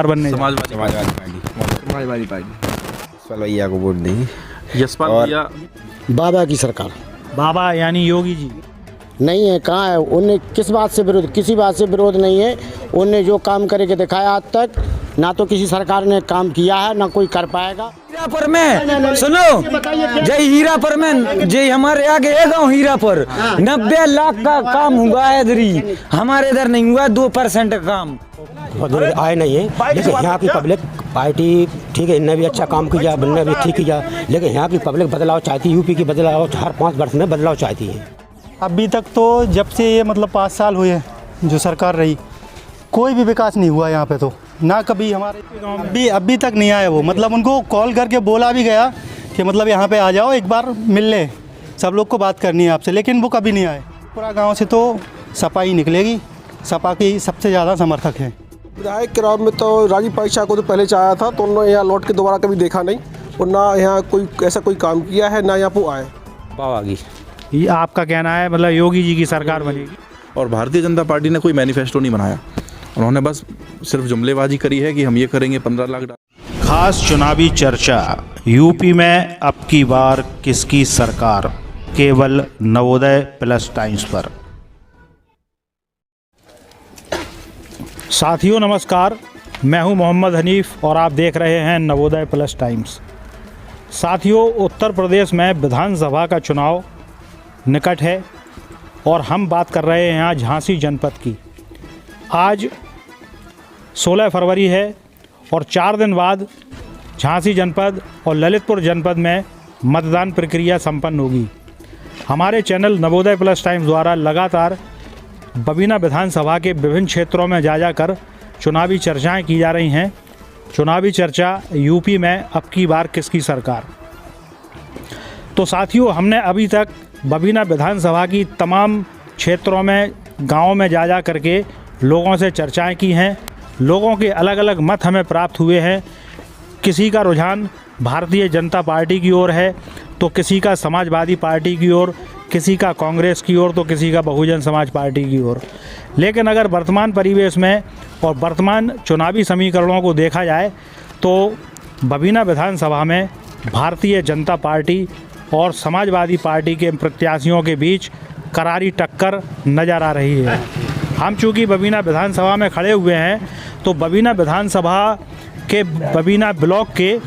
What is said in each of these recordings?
बनने समाजवादी पार्टी यशपाल भैया को वोट देंगे। यशपाल भैया बाबा की सरकार। बाबा यानी योगी जी नहीं है, कहाँ है? उन्हें किस बात से विरोध, किसी बात से विरोध नहीं है। उन्हें जो काम करके दिखाया आज तक, ना तो किसी सरकार ने काम किया है ना कोई कर पाएगा। हीरापुर में सुनो, जय हीरापुर में जय हमारे आगे है गाँव हीरापुर 90 लाख का काम हुआ है इधर, हमारे इधर नहीं हुआ 2% का काम आए नहीं है। लेकिन यहाँ की पब्लिक पार्टी ठीक है, इनने भी अच्छा काम किया, बनने भी ठीक किया, लेकिन यहाँ की पब्लिक बदलाव चाहती है। यूपी की बदलाव हर 5 वर्ष में बदलाव चाहती है। अभी तक तो जब से ये 5 साल हुए जो सरकार रही, कोई भी विकास नहीं हुआ यहाँ पे, तो ना कभी हमारे गाँव भी अभी तक नहीं आए वो। उनको कॉल करके बोला भी गया कि यहाँ पे आ जाओ, एक बार मिल ले, सब लोग को बात करनी है आपसे, लेकिन वो कभी नहीं आए। पूरा गांव से तो सपा ही निकलेगी, सपा की सबसे ज़्यादा समर्थक है। विधायक के राव में तो राजीव पाइचा को तो पहले चाहा था, तो उन्होंने यहाँ लौट के दोबारा कभी देखा नहीं, और ना यहाँ कोई ऐसा कोई काम किया है, ना यहाँ पर आए। बाबा की ये आपका कहना है, योगी जी की सरकार बनेगी। और भारतीय जनता पार्टी ने कोई मैनिफेस्टो नहीं बनाया, उन्होंने बस सिर्फ जुमलेबाजी करी है कि हम ये करेंगे 15 लाख। खास चुनावी चर्चा, यूपी में अब की बार किसकी सरकार, केवल नवोदय प्लस टाइम्स पर। साथियों नमस्कार, मैं हूं मोहम्मद हनीफ और आप देख रहे हैं नवोदय प्लस टाइम्स। साथियों, उत्तर प्रदेश में विधानसभा का चुनाव निकट है और हम बात कर रहे हैं यहाँ झांसी जनपद की। आज 16 फरवरी है और 4 दिन बाद झांसी जनपद और ललितपुर जनपद में मतदान प्रक्रिया संपन्न होगी। हमारे चैनल नवोदय प्लस टाइम्स द्वारा लगातार बबीना विधानसभा के विभिन्न क्षेत्रों में जा जाकर चुनावी चर्चाएं की जा रही हैं। चुनावी चर्चा यूपी में अब की बार किसकी सरकार। तो साथियों, हमने अभी तक बबीना विधानसभा की तमाम क्षेत्रों में, गाँव में जा जा करके लोगों से चर्चाएं की हैं। लोगों के अलग अलग मत हमें प्राप्त हुए हैं। किसी का रुझान भारतीय जनता पार्टी की ओर है, तो किसी का समाजवादी पार्टी की ओर, किसी का कांग्रेस की ओर, तो किसी का बहुजन समाज पार्टी की ओर। लेकिन अगर वर्तमान परिवेश में और वर्तमान चुनावी समीकरणों को देखा जाए तो बबीना विधानसभा में भारतीय जनता पार्टी और समाजवादी पार्टी के प्रत्याशियों के बीच करारी टक्कर नज़र आ रही है। हम चूँकि बबीना विधानसभा में खड़े हुए हैं, तो बबीना विधानसभा के बबीना ब्लॉक के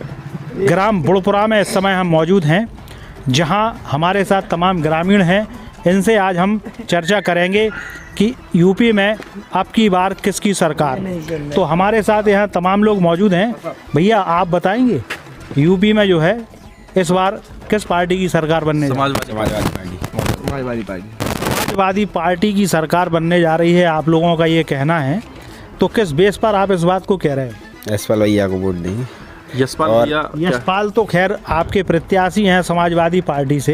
ग्राम बुढ़पुरा में इस समय हम मौजूद हैं, जहां हमारे साथ तमाम ग्रामीण हैं। इनसे आज हम चर्चा करेंगे कि यूपी में अब की बार किसकी सरकार। तो हमारे साथ यहाँ तमाम लोग मौजूद हैं। भैया, आप बताएंगे यूपी में जो है इस बार किस पार्टी की सरकार बनने? समाजवादी पार्टी की सरकार बनने जा रही है, आप लोगों का ये कहना है। तो किस बेस पर आप इस बात को कह रहे हैं? यशपाल भैया को वोट देंगे। यशपाल तो खैर आपके प्रत्याशी हैं समाजवादी पार्टी से,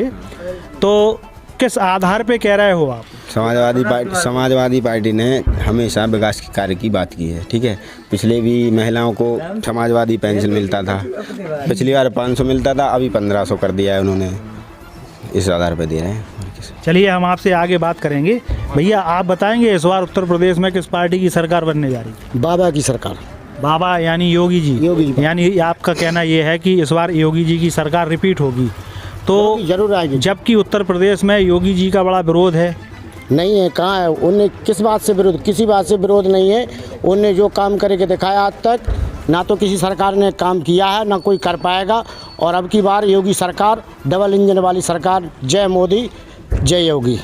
तो किस आधार पे कह रहे हो आप? समाजवादी पार्टी ने हमेशा विकास के कार्य की बात की है। ठीक है, पिछले भी महिलाओं को समाजवादी पेंशन मिलता था, पिछली बार 500 मिलता था, अभी 1500 कर दिया है उन्होंने, इस आधार पर दे रहे हैं। चलिए, हम आपसे आगे बात करेंगे। भैया, आप बताएंगे इस बार उत्तर प्रदेश में किस पार्टी की सरकार बनने जा रही है? बाबा की सरकार। बाबा यानी योगी जी। यानी आपका कहना ये है कि इस बार योगी जी की सरकार रिपीट होगी, तो जरूर आएगी। जबकि उत्तर प्रदेश में योगी जी का बड़ा विरोध है। नहीं है, कहाँ है? उन्हें किस बात से विरोध, किसी बात से विरोध नहीं है। उन्हें जो काम करके दिखाया आज तक, ना तो किसी सरकार ने काम किया है ना कोई कर पाएगा। और अब की बार योगी सरकार, डबल इंजन वाली सरकार। जय मोदी, जय योगी।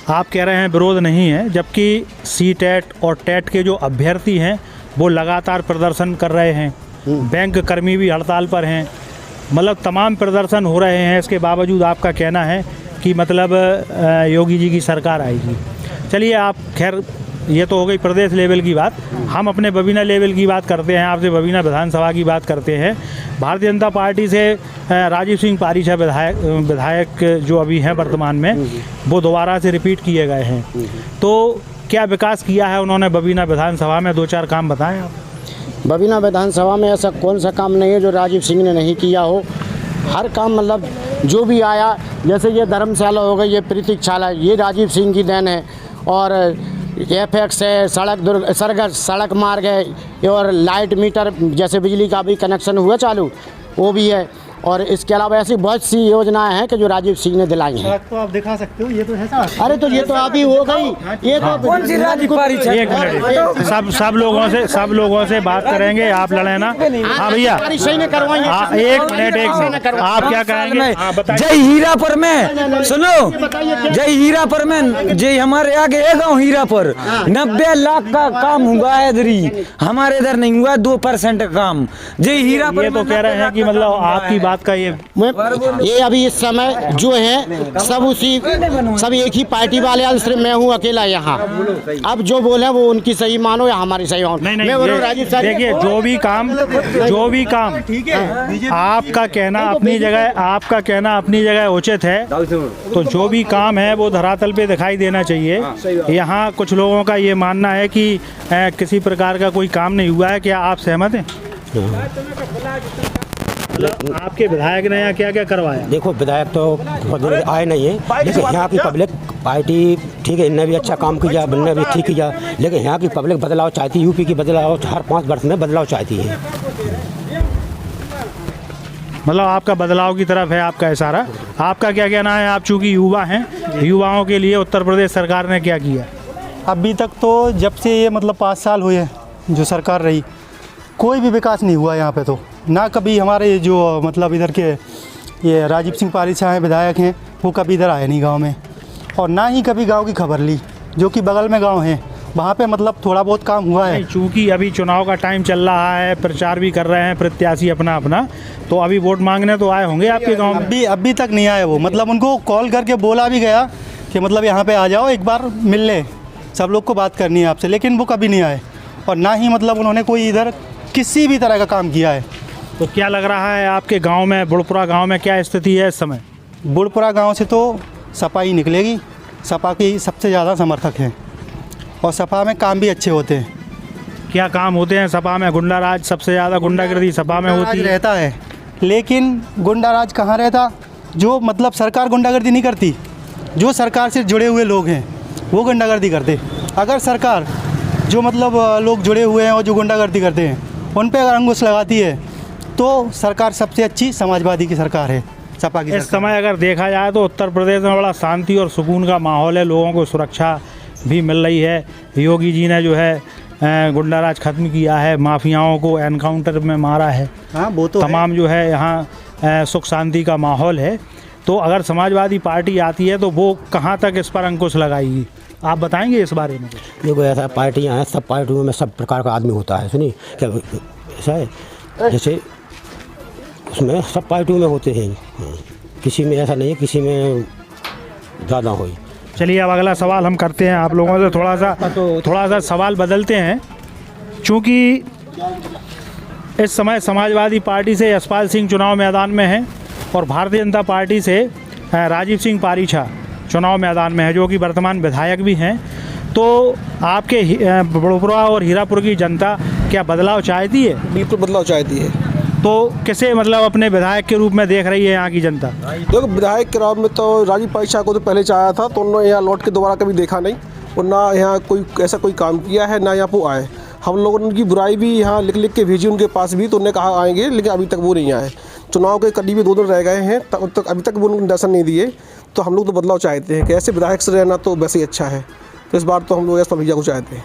आप कह रहे हैं विरोध नहीं है, जबकि सीटेट और टेट के जो अभ्यर्थी हैं वो लगातार प्रदर्शन कर रहे हैं। बैंक कर्मी भी हड़ताल पर हैं, तमाम प्रदर्शन हो रहे हैं। इसके बावजूद आपका कहना है कि योगी जी की सरकार आएगी। चलिए, आप खैर ये तो हो गई प्रदेश लेवल की बात। हम अपने बबीना लेवल की बात करते हैं, आपसे बबीना विधानसभा की बात करते हैं। भारतीय जनता पार्टी से राजीव सिंह पारीछा विधायक जो अभी हैं वर्तमान में, वो दोबारा से रिपीट किए गए हैं। तो क्या विकास किया है उन्होंने बबीना विधानसभा में? 2-4 काम बताएं आप। बबीना विधानसभा में ऐसा कौन सा काम नहीं है जो राजीव सिंह ने नहीं किया हो। हर काम जो भी आया, जैसे ये धर्मशाला हो गई, ये प्रतीक्षाला, ये राजीव सिंह की देन है। और एफएक्स है, सड़क मार्ग है और लाइट मीटर जैसे बिजली का भी कनेक्शन हुआ चालू, वो भी है। और इसके अलावा ऐसी बहुत सी योजनाएं हैं कि जो राजीव सिंह ने दिलाई हैं। तो आप दिखा सकते हो, ये तो है सर। अरे तो ये तो अभी हो गई, ये तो कौन सी राजीव पारीछा? एक मिनट, सब लोगों से बात करेंगे, आप लड़े ना। हाँ भैया, सही ने करवाई है। हाँ, एक मिनट, आप क्या कहेंगे? जय हीरापुर में सुनो, जय हीरापुर में जय हमारे आगे है गाँव हीरापुर, 90 लाख का काम हुआ है इधर, हमारे इधर नहीं हुआ 2% का काम। जय हीरापुर ये तो कह रहे हैं कि मतलब आपकी बात का ये अभी इस समय जो है सब एक ही पार्टी वाले, सिर्फ मैं हूँ अकेला यहाँ। अब जो बोले वो उनकी सही मानो या हमारी सही मानो। नहीं, देखिए, जो भी काम आपका कहना अपनी जगह उचित है। तो जो भी काम है वो धरातल पे दिखाई देना चाहिए। यहाँ कुछ लोगों का ये मानना है कि किसी प्रकार का कोई काम नहीं हुआ है। क्या आप सहमत हैं? मतलब आपके विधायक ने यहाँ क्या क्या करवाया? देखो, विधायक तो बहुत दिन आए नहीं है, लेकिन यहाँ की पब्लिक पार्टी ठीक है, इनने भी अच्छा काम किया, इनने भी ठीक किया, लेकिन यहाँ की पब्लिक बदलाव चाहती है। यूपी की बदलाव हर 5 वर्ष में बदलाव चाहती है। मतलब आपका बदलाव की तरफ है आपका इशारा। आपका क्या कहना है? आप चूँकि युवा हैं, युवाओं के लिए उत्तर प्रदेश सरकार ने क्या किया? अभी तक तो जब से ये मतलब 5 साल हुए जो सरकार रही, कोई भी विकास नहीं हुआ यहाँ पे। तो ना कभी हमारे जो मतलब इधर के ये राजीव सिंह पारीछा हैं, विधायक हैं, वो कभी इधर आए नहीं गांव में, और ना ही कभी गांव की खबर ली, जो कि बगल में गांव है, वहाँ पे मतलब थोड़ा बहुत काम हुआ है। चूँकि अभी चुनाव का टाइम चल रहा है, प्रचार भी कर रहे हैं प्रत्याशी अपना, तो अभी वोट मांगने तो आए होंगे आपके गाँव में? अभी तक नहीं आए वो। मतलब उनको कॉल करके बोला भी गया कि मतलब यहाँ पर आ जाओ, एक बार मिल ले, सब लोग को बात करनी है आपसे, लेकिन वो कभी नहीं आए। और ना ही मतलब उन्होंने कोई इधर किसी भी तरह का काम किया है। तो क्या लग रहा है आपके गांव में, बुढ़पुरा गांव में क्या स्थिति है इस समय? बुढ़पुरा गांव से तो सपा ही निकलेगी। सपा की सबसे ज़्यादा समर्थक हैं और सपा में काम भी अच्छे होते हैं। क्या काम होते हैं सपा में? गुंडा राज, सबसे ज़्यादा गुंडागर्दी सपा में होती रहता है, लेकिन गुंडा राज कहाँ रहता? जो मतलब सरकार गुंडागर्दी नहीं करती, जो सरकार से जुड़े हुए लोग हैं वो गुंडागर्दी करते। अगर सरकार जो मतलब लोग जुड़े हुए हैं और जो गुंडागर्दी करते हैं उन पे अगर अंकुश लगाती है तो सरकार सबसे अच्छी समाजवादी की सरकार है, सपा की। इस समय अगर देखा जाए तो उत्तर प्रदेश में बड़ा शांति और सुकून का माहौल है, लोगों को सुरक्षा भी मिल रही है। योगी जी ने जो है गुंडा राज खत्म किया है, माफियाओं को एनकाउंटर में मारा है। हाँ, वो तो तमाम जो है यहाँ सुख शांति का माहौल है। तो अगर समाजवादी पार्टी आती है तो वो कहाँ तक इस पर अंकुश लगाएगी, आप बताएंगे इस बारे में? देखो, ऐसा पार्टियाँ हैं, सब पार्टियों में सब प्रकार का आदमी होता है। सुनिए, क्या ऐसा है, जैसे उसमें सब पार्टियों में होते हैं, किसी में ऐसा नहीं है, किसी में ज़्यादा हो। चलिए, अब अगला सवाल हम करते हैं आप लोगों से। थोड़ा सा सवाल बदलते हैं। चूँकि इस समय समाजवादी पार्टी से यशपाल सिंह चुनाव मैदान में हैं और भारतीय जनता पार्टी से राजीव सिंह पारीछा चुनाव मैदान में है, जो कि वर्तमान विधायक भी हैं। तो आपके बुढ़पुरा और हीरापुर की जनता क्या बदलाव चाहती है? बिल्कुल बदलाव चाहती है। तो किसे मतलब अपने विधायक के रूप में देख रही है यहाँ की जनता? देखो, विधायक के रूप में तो राजीव पारीछा को तो पहले चाहा था, तो उन्होंने यहाँ लौट के दोबारा कभी देखा नहीं, और ना यहाँ कोई ऐसा कोई काम किया है, ना यहाँ पर आए। हम लोगों ने उनकी बुराई भी यहाँ लिख के भेजी उनके पास भी, तो उन्होंने कहा आएंगे, लेकिन अभी तक वो नहीं आए। चुनाव के करीब 2 दिन रह गए हैं, तब तक अभी तक वो दर्शन नहीं दिए। तो हम लोग तो बदलाव चाहते हैं कि ऐसे विधायक से रहना तो वैसे ही अच्छा है। तो इस बार तो हम लोग यशपाल भैया को चाहते हैं।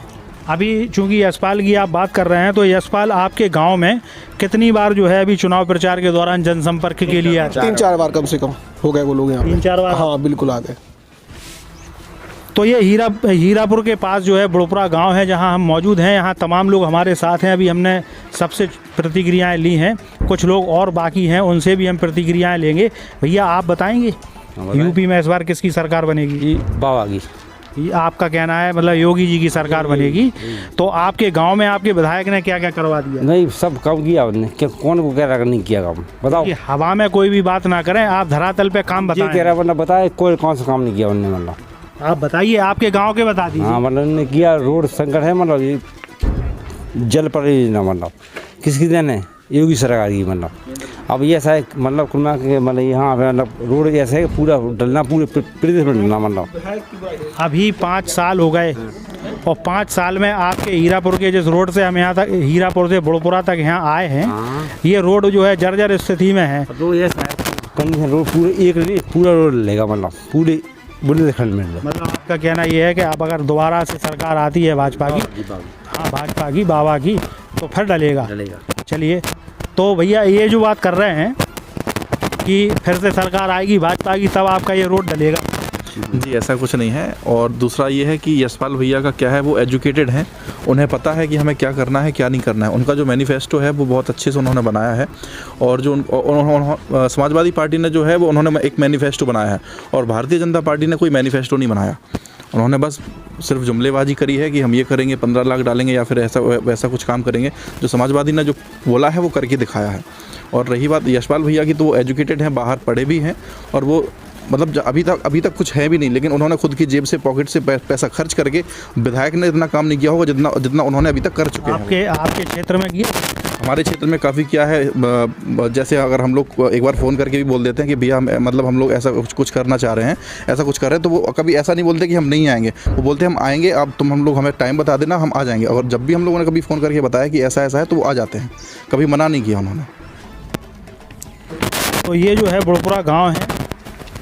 अभी चूंकि यशपाल की आप बात कर रहे हैं, तो यशपाल आपके गांव में कितनी बार जो है अभी चुनाव प्रचार के दौरान जनसंपर्क के लिए आए? 3-4 बार कम से कम हो गए वो लोग यहाँ। 3-4 बार? हाँ, बिल्कुल आ गए। तो ये हीरापुर के पास जो है बुढ़पुरा गांव है, जहां हम मौजूद हैं। यहाँ तमाम लोग हमारे साथ हैं। अभी हमने सबसे प्रतिक्रियाएं ली हैं, कुछ लोग और बाकी हैं, उनसे भी हम प्रतिक्रियाएं लेंगे। भैया, आप बताएंगे यूपी में इस बार किसकी सरकार बनेगी? बाबा की। आपका कहना है मतलब योगी जी की सरकार बनेगी। तो आपके गांव में आपके विधायक ने क्या क्या करवा दिया? नहीं, सब काम किया उन्होंने। क्या कौन को कह रहा नहीं किया काम? बताओ। कि हवा में कोई भी बात ना करें, आप धरातल पे काम बताएं। कह रहा वरना बताए कोई कौन सा काम नहीं किया उन्होंने। मतलब आप बताइए, आपके गांव के बता दीजिए। हाँ, मतलब उन्होंने किया, रोड संकट है, मतलब ये जल परियोजना, मतलब किसकी देन है? योगी सरकार की। मतलब अब ये ऐसा है मतलब कुल मिला के मतलब यहाँ मतलब रोड ऐसे है कि पूरा डलना पूरे प्रदेश में डलना मतलब अभी 5 साल हो गए और 5 साल में आपके हीरापुर के जिस रोड से हम यहाँ तक हीरापुर से बुढ़पुरा तक यहाँ आए हैं, ये रोड जो है जर्जर स्थिति में है। तो ये कंडीशन रोड पूरे एक नहीं पूरा रोड लेगा मतलब पूरे बुंदेलखंड में। मतलब आपका कहना ये है कि अब अगर दोबारा से सरकार आती है भाजपा की, हाँ भाजपा की बाबा की, तो फिर डलेगा। चलिए, तो भैया ये जो बात कर रहे हैं कि फिर से सरकार आएगी भाजपा की तब आपका ये रोड डलेगा। जी ऐसा कुछ नहीं है। और दूसरा ये है कि यशपाल भैया का क्या है, वो एजुकेटेड हैं, उन्हें पता है कि हमें क्या करना है क्या नहीं करना है। उनका जो मैनिफेस्टो है वो बहुत अच्छे से उन्होंने बनाया है। और जो समाजवादी पार्टी ने जो है वो उन्होंने एक मैनिफेस्टो बनाया है और भारतीय जनता पार्टी ने कोई मैनिफेस्टो नहीं बनाया। उन्होंने बस सिर्फ जुमलेबाजी करी है कि हम ये करेंगे 15 लाख डालेंगे या फिर ऐसा वैसा कुछ काम करेंगे। जो समाजवादी ने जो बोला है वो करके दिखाया है। और रही बात यशपाल भैया की, तो वो एजुकेटेड हैं, बाहर पढ़े भी हैं और वो मतलब अभी तक कुछ है भी नहीं, लेकिन उन्होंने खुद की जेब से पॉकेट से पैसा खर्च करके विधायक ने इतना काम नहीं किया होगा जितना उन्होंने अभी तक कर चुके हैं। आपके क्षेत्र में किया? हमारे क्षेत्र में काफ़ी क्या है, जैसे अगर हम लोग एक बार फ़ोन करके भी बोल देते हैं कि भैया मतलब हम लोग ऐसा कुछ करना चाह रहे हैं, ऐसा कुछ कर रहे हैं, तो वो कभी ऐसा नहीं बोलते कि हम नहीं आएंगे। वो बोलते हैं हम आएंगे, अब हम लोग हमें टाइम बता देना, हम आ जाएंगे। और जब भी हम लोगों ने कभी फ़ोन करके बताया कि ऐसा है तो वो आ जाते हैं, कभी मना नहीं किया उन्होंने। तो ये जो है बुढ़पुरा गाँव है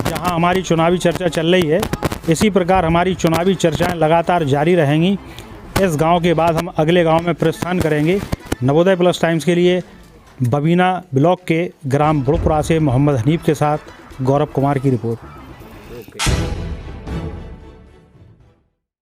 जहाँ हमारी चुनावी चर्चा चल रही है। इसी प्रकार हमारी चुनावी चर्चाएं लगातार जारी रहेंगी। इस गांव के बाद हम अगले गांव में प्रस्थान करेंगे। नवोदय प्लस टाइम्स के लिए बबीना ब्लॉक के ग्राम बुढ़पुरा से मोहम्मद हनीफ के साथ गौरव कुमार की रिपोर्ट।